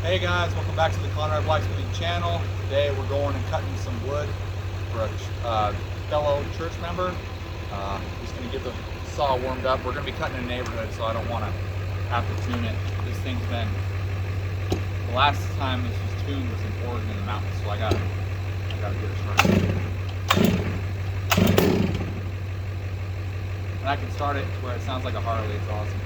Hey guys, welcome back to the Conrad Blacksmithing channel. Today we're going and cutting some wood for a fellow church member. Just going to get the saw warmed up. We're going to be cutting in a neighborhood, so I don't want to have to tune it. This thing's been, the last time this was tuned was in Oregon in the mountains, so I gotta get it started. And I can start it to where it sounds like a Harley. It's awesome.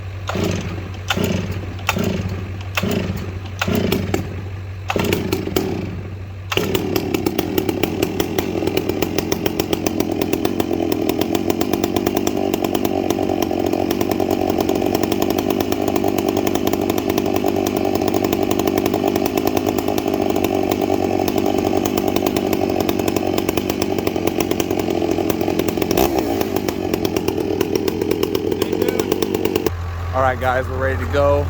All right, guys, we're ready to go.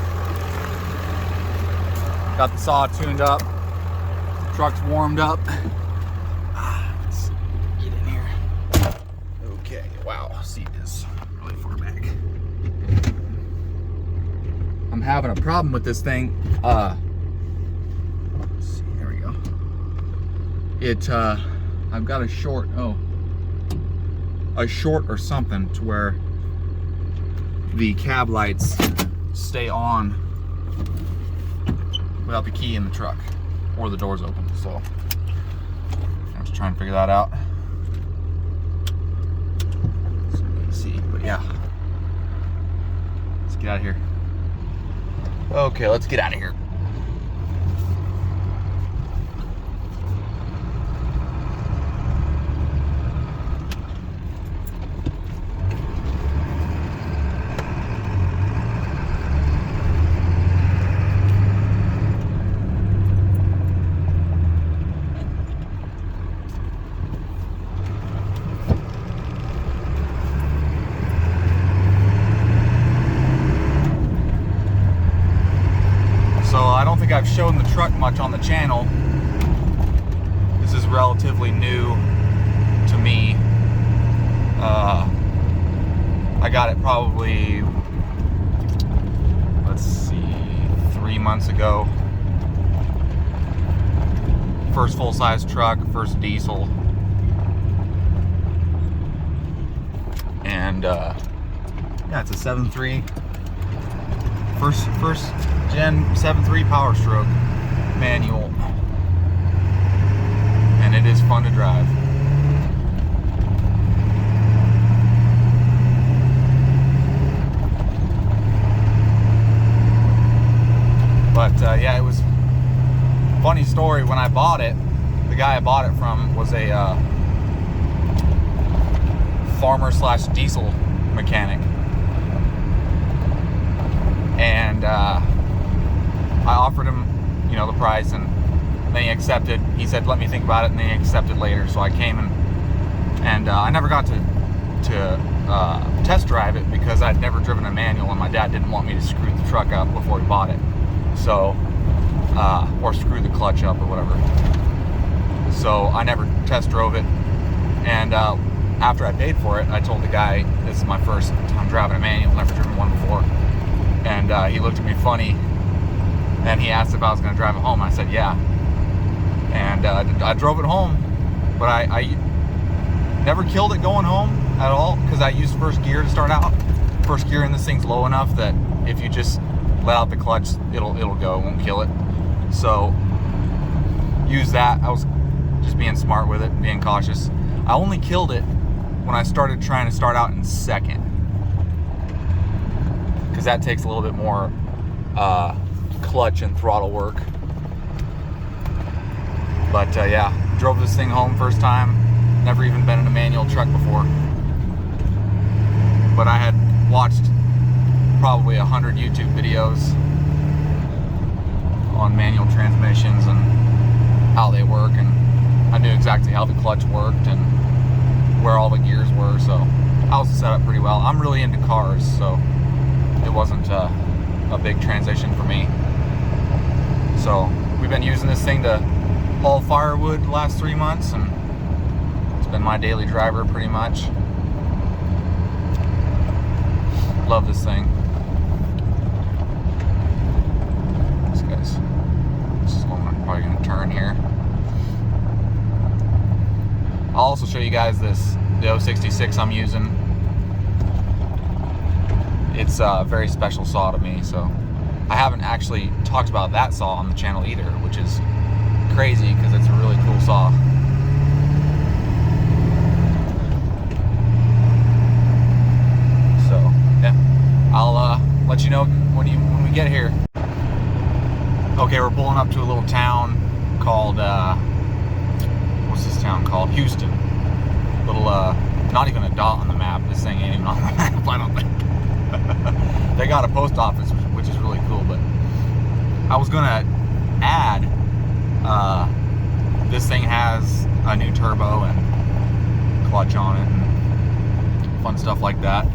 Got the saw tuned up. Truck's warmed up. Let's get in here. Okay, wow, seat is really far back. I'm having a problem with this thing. Let's see, there we go. I've got a short or something to where the cab lights stay on without the key in the truck or the doors open. So I'm just trying to figure that out. So let's see, but yeah, let's get out of here. Okay, let's get out of here. I don't think I've shown the truck much on the channel. This is relatively new to me. I got it probably, let's see, 3 months ago. First full-size truck, first diesel. And yeah, it's a 7.3. First gen 7.3 Power Stroke manual, and it is fun to drive. But yeah, it was a funny story. When I bought it, the guy I bought it from was a farmer / diesel mechanic. And I offered him, the price, and then he accepted. He said, "Let me think about it," and then he accepted later. So I came and I never got to test drive it because I'd never driven a manual, and my dad didn't want me to screw the truck up before he bought it. So, or screw the clutch up or whatever. So I never test drove it. And after I paid for it, I told the guy, "This is my first time driving a manual. Never driven one before." And he looked at me funny, and he asked if I was going to drive it home. I said, yeah. And I drove it home, but I never killed it going home at all, because I used first gear to start out. First gear in this thing's low enough that if you just let out the clutch, it'll go, it won't kill it. So use that. I was just being smart with it, being cautious. I only killed it when I started trying to start out in second, because that takes a little bit more clutch and throttle work. But yeah, drove this thing home first time. Never even been in a manual truck before. But I had watched probably 100 YouTube videos on manual transmissions and how they work, and I knew exactly how the clutch worked and where all the gears were, so I was set up pretty well. I'm really into cars, so it wasn't a big transition for me. So we've been using this thing to haul firewood the last 3 months, and it's been my daily driver pretty much. Love this thing. These guys I'll also show you guys the 066 I'm using. It's a very special saw to me, so I haven't actually talked about that saw on the channel either, which is crazy because it's a really cool saw. So yeah, I'll let you know when we get here. Okay, we're pulling up to a little town called what's this town called? Houston. Little not even a dot on the map. This thing ain't even on the map, I don't think. They got a post office, which is really cool, but I was gonna add this thing has a new turbo and clutch on it and fun stuff like that.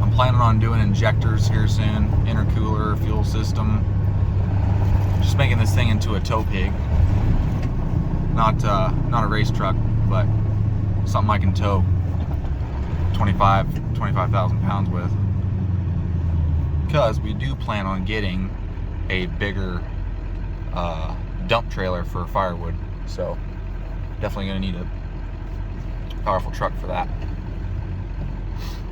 I'm planning on doing injectors here soon, intercooler, fuel system, just making this thing into a tow pig. Not a race truck, but something I can tow 25,000 pounds with. Because we do plan on getting a bigger dump trailer for firewood, so definitely gonna need a powerful truck for that.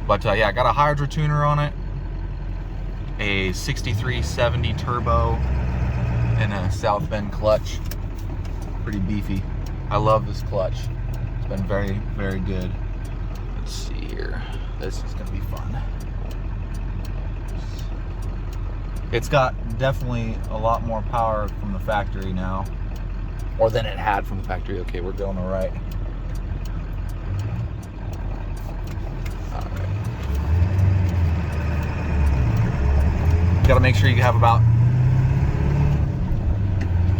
But yeah, I got a Hydra tuner on it, a 6370 turbo, and a South Bend clutch. Pretty beefy. I love this clutch. It's been very, very good. Let's see here. This is gonna be fun. It's got definitely a lot more power from the factory now, or than it had from the factory. Okay, we're going all right. All right. Got to make sure you have about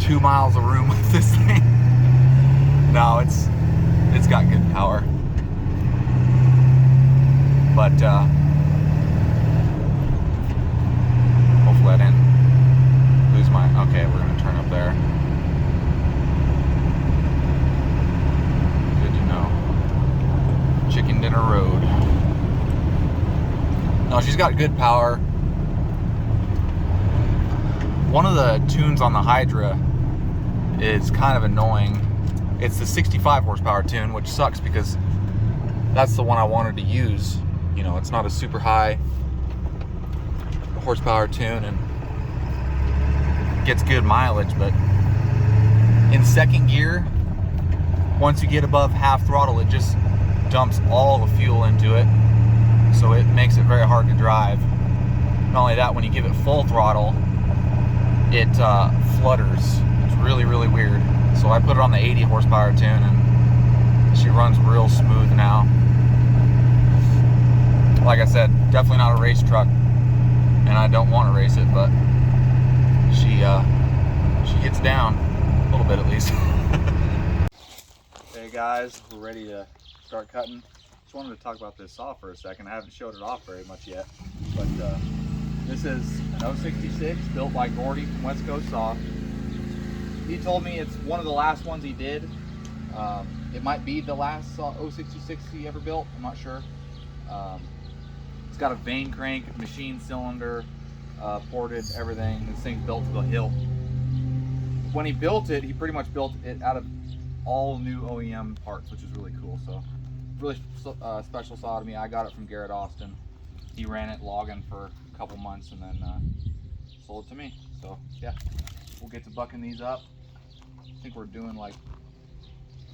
2 miles of room with this thing. No, it's got good power, but hopefully I didn't lose my. Okay, we're gonna turn up there. Good to know. Chicken Dinner Road. No, she's got good power. One of the tunes on the Hydra is kind of annoying. It's the 65 horsepower tune, which sucks because that's the one I wanted to use. You know, it's not a super high horsepower tune and gets good mileage, but in second gear, once you get above half throttle, it just dumps all the fuel into it, so it makes it very hard to drive. Not only that, when you give it full throttle, it flutters. It's really, really weird. So I put it on the 80 horsepower tune and she runs real smooth now. Like I said, definitely not a race truck, and I don't want to race it, but she gets down a little bit at least. Hey guys, we're ready to start cutting. Just wanted to talk about this saw for a second. I haven't showed it off very much yet, but this is an 066 built by Gordy from West Coast Saw. He told me it's one of the last ones he did. It might be the last 066 he ever built, I'm not sure. It's got a vane crank, machine cylinder, ported, everything. This thing's built to the hilt. When he built it, he pretty much built it out of all new OEM parts, which is really cool. So really special saw to me. I got it from Garrett Austin. He ran it logging for a couple months and then sold it to me. So yeah, we'll get to bucking these up. I think we're doing like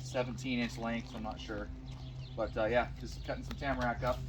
17-inch lengths, I'm not sure. But yeah, just cutting some tamarack up.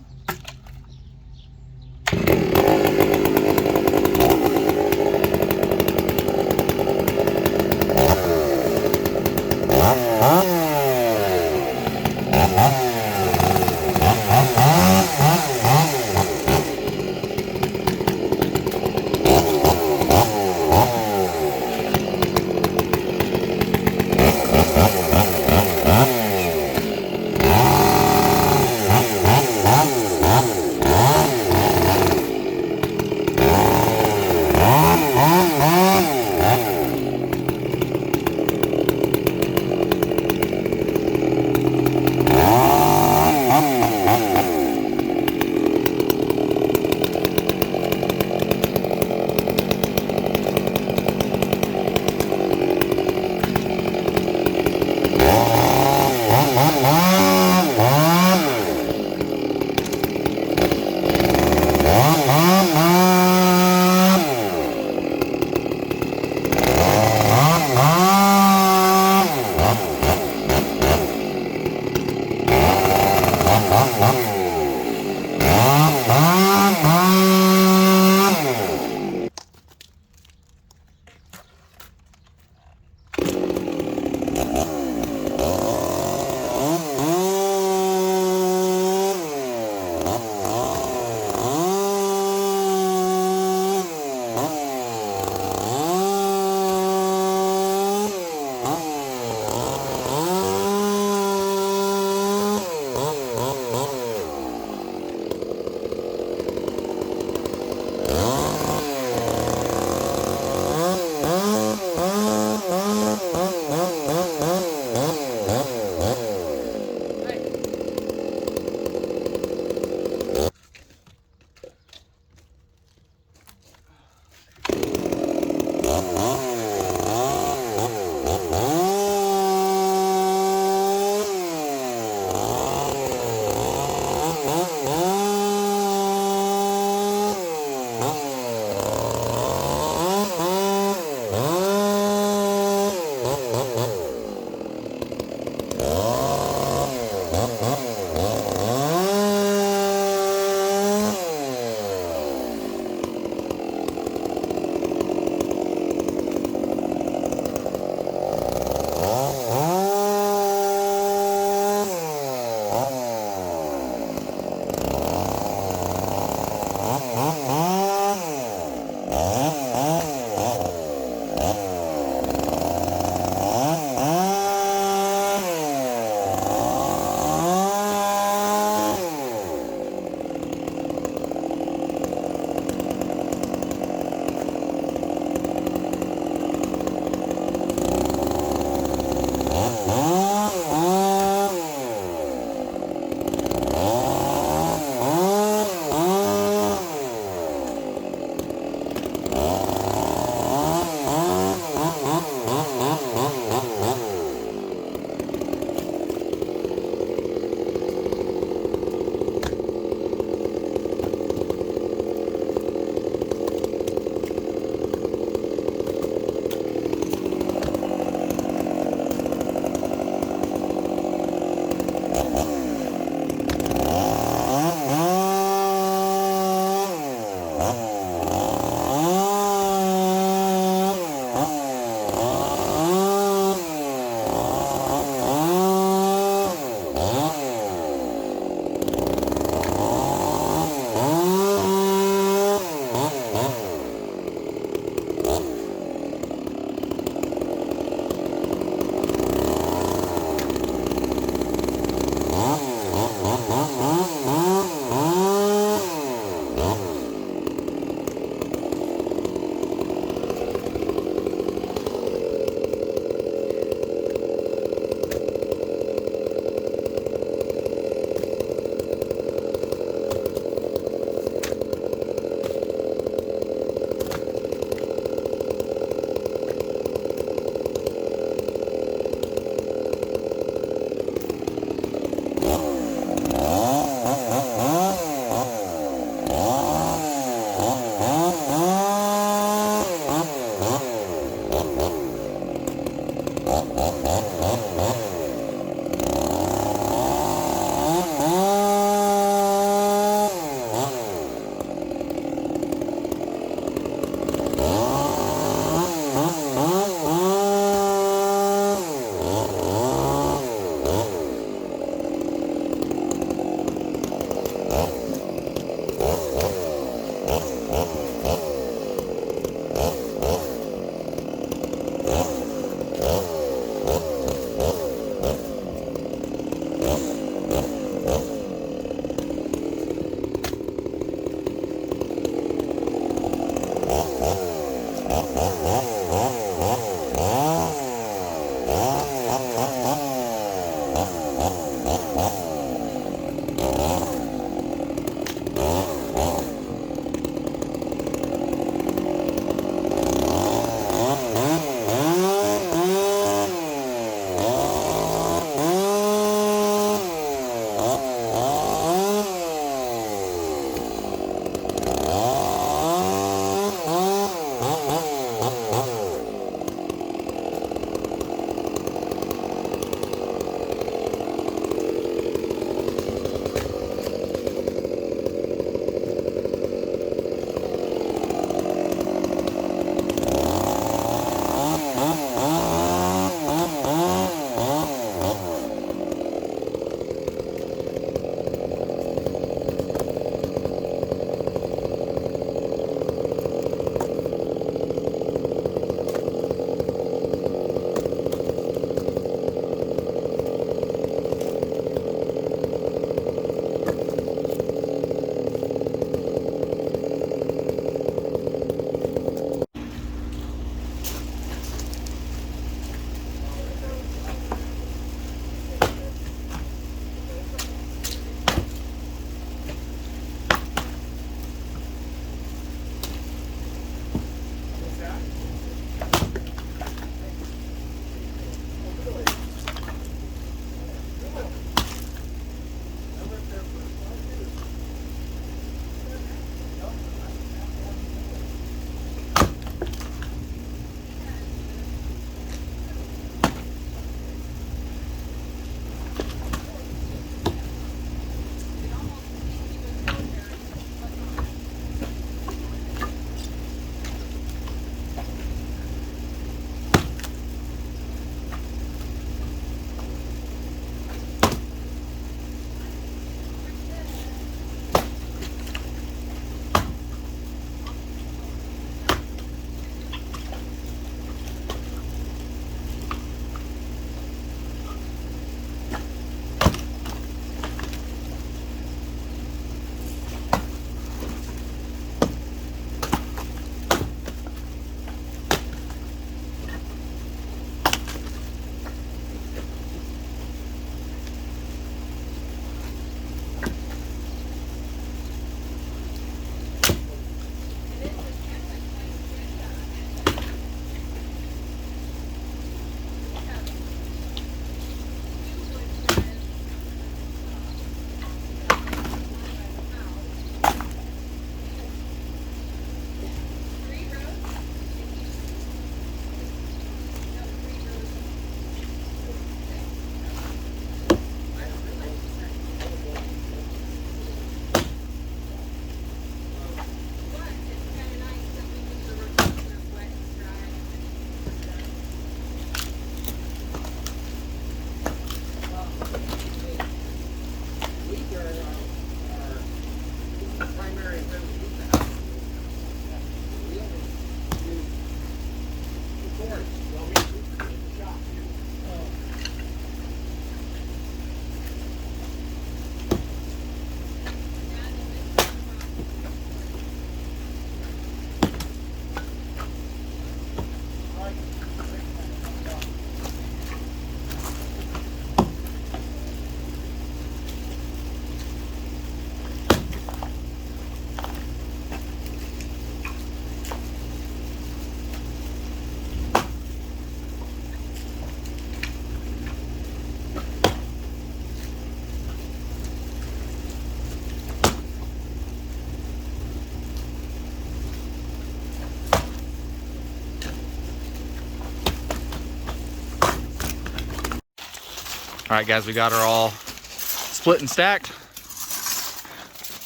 All right, guys, we got her all split and stacked.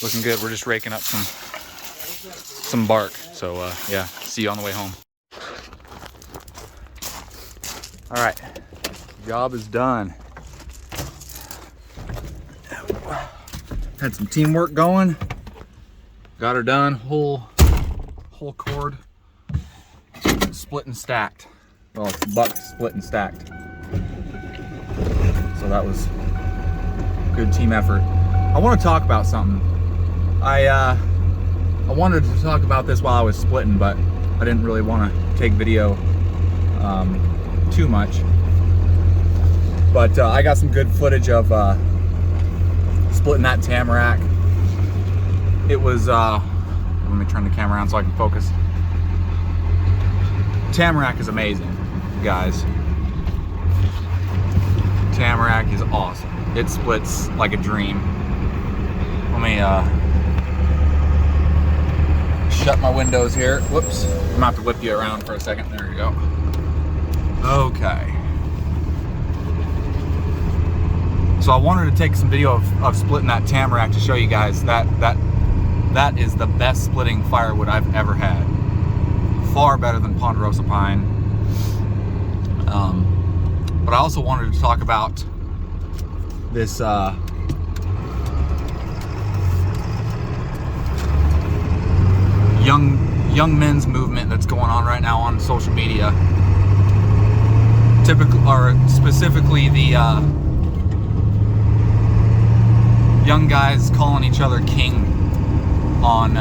Looking good. We're just raking up some bark. So yeah, see you on the way home. All right, job is done. Had some teamwork going. Got her done. Whole cord split and stacked. Well, it's bucked, split and stacked. So that was good team effort. I want to talk about something. I wanted to talk about this while I was splitting, but I didn't really want to take video too much. But I got some good footage of splitting that tamarack. It was, let me turn the camera around so I can focus. Tamarack is amazing, guys. Tamarack is awesome. It splits like a dream. Let me shut my windows here. Whoops. I'm gonna have to whip you around for a second. There you go. Okay. So I wanted to take some video of splitting that tamarack to show you guys that is the best splitting firewood I've ever had. Far better than ponderosa pine. But I also wanted to talk about this young men's movement that's going on right now on social media. Specifically the young guys calling each other king on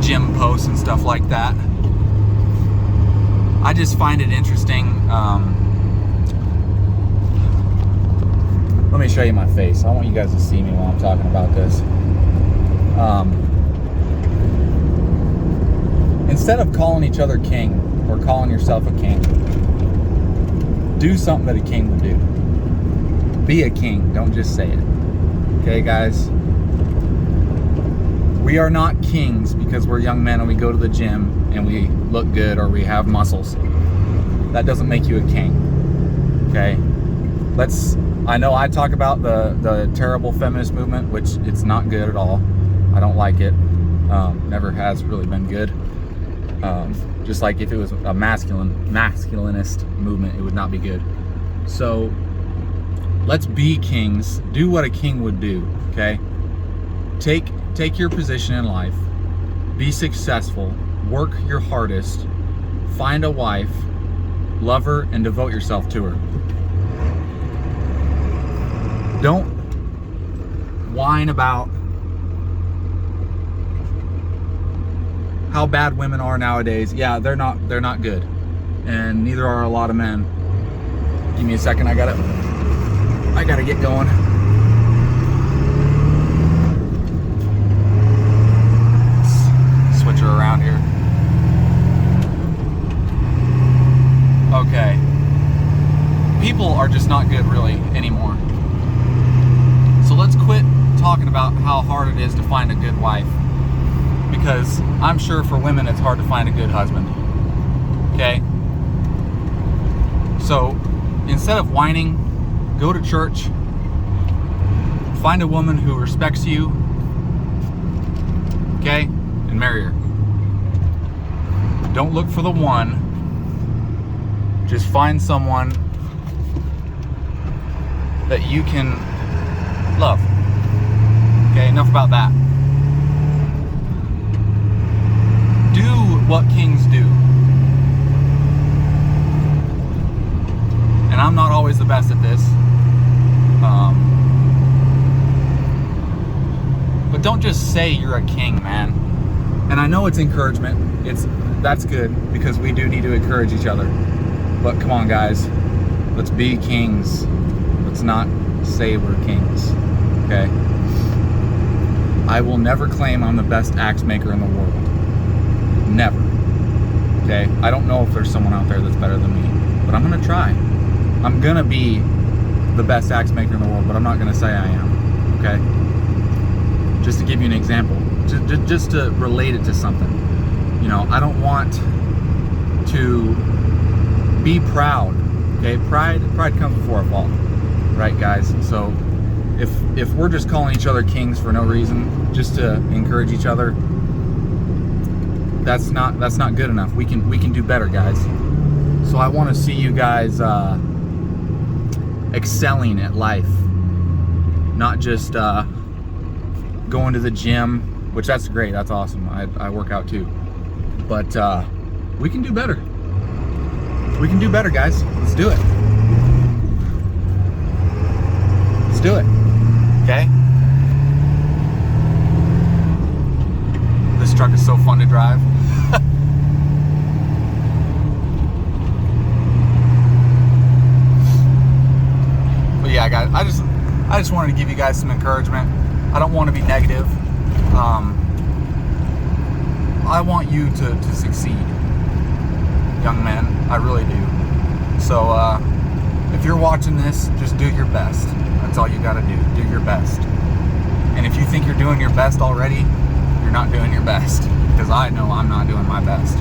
gym posts and stuff like that. I just find it interesting. Let me show you my face. I want you guys to see me while I'm talking about this. Instead of calling each other king or calling yourself a king, do something that a king would do. Be a king, don't just say it. Okay, guys? We are not kings because we're young men and we go to the gym and we look good or we have muscles. That doesn't make you a king. Okay? I know I talk about the terrible feminist movement, which it's not good at all. I don't like it. Never has really been good. Just like if it was a masculinist movement, it would not be good. So let's be kings. Do what a king would do. Okay? Take your position in life. Be successful. Work your hardest. Find a wife. Love her and devote yourself to her. Don't whine about how bad women are nowadays. Yeah, they're not good. And neither are a lot of men. Give me a second, I gotta get going. Let's switch her around here. Okay. People are just not good really anymore. So let's quit talking about how hard it is to find a good wife. Because I'm sure for women it's hard to find a good husband. Okay? So instead of whining, go to church, find a woman who respects you, okay, and marry her. Don't look for the one. Just find someone that you can love. Okay, enough about that. Do what kings do. And I'm not always the best at this. But don't just say you're a king, man. And I know it's encouragement. That's good because we do need to encourage each other. But come on, guys. Let's be kings. Let's not say we're kings. Okay? I will never claim I'm the best axe maker in the world. Never. Okay? I don't know if there's someone out there that's better than me, but I'm gonna try. I'm gonna be the best axe maker in the world, but I'm not gonna say I am. Okay? Just to give you an example, just to relate it to something. You know, I don't want to be proud. Okay? Pride comes before a fall. right, guys? So if we're just calling each other kings for no reason, just to encourage each other, that's not good enough. We can do better, guys. So I want to see you guys excelling at life, not just going to the gym, which that's great, that's awesome. I work out too, but we can do better. We can do better, guys. Let's do it. Let's do it. Okay? This truck is so fun to drive. But yeah, guys, I just wanted to give you guys some encouragement. I don't want to be negative. I want you to succeed, young men. I really do. So if you're watching this, just do your best. That's all you got to do. Do your best. And if you think you're doing your best already, you're not doing your best, because I know I'm not doing my best.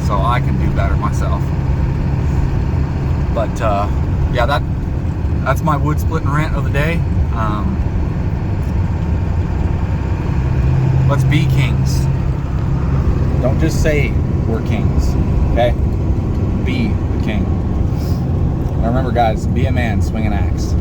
So I can do better myself. But yeah, that's my wood splitting rant of the day. Let's be kings. Don't just say we're kings, okay? Be the king. Now remember, guys, be a man, swing an axe.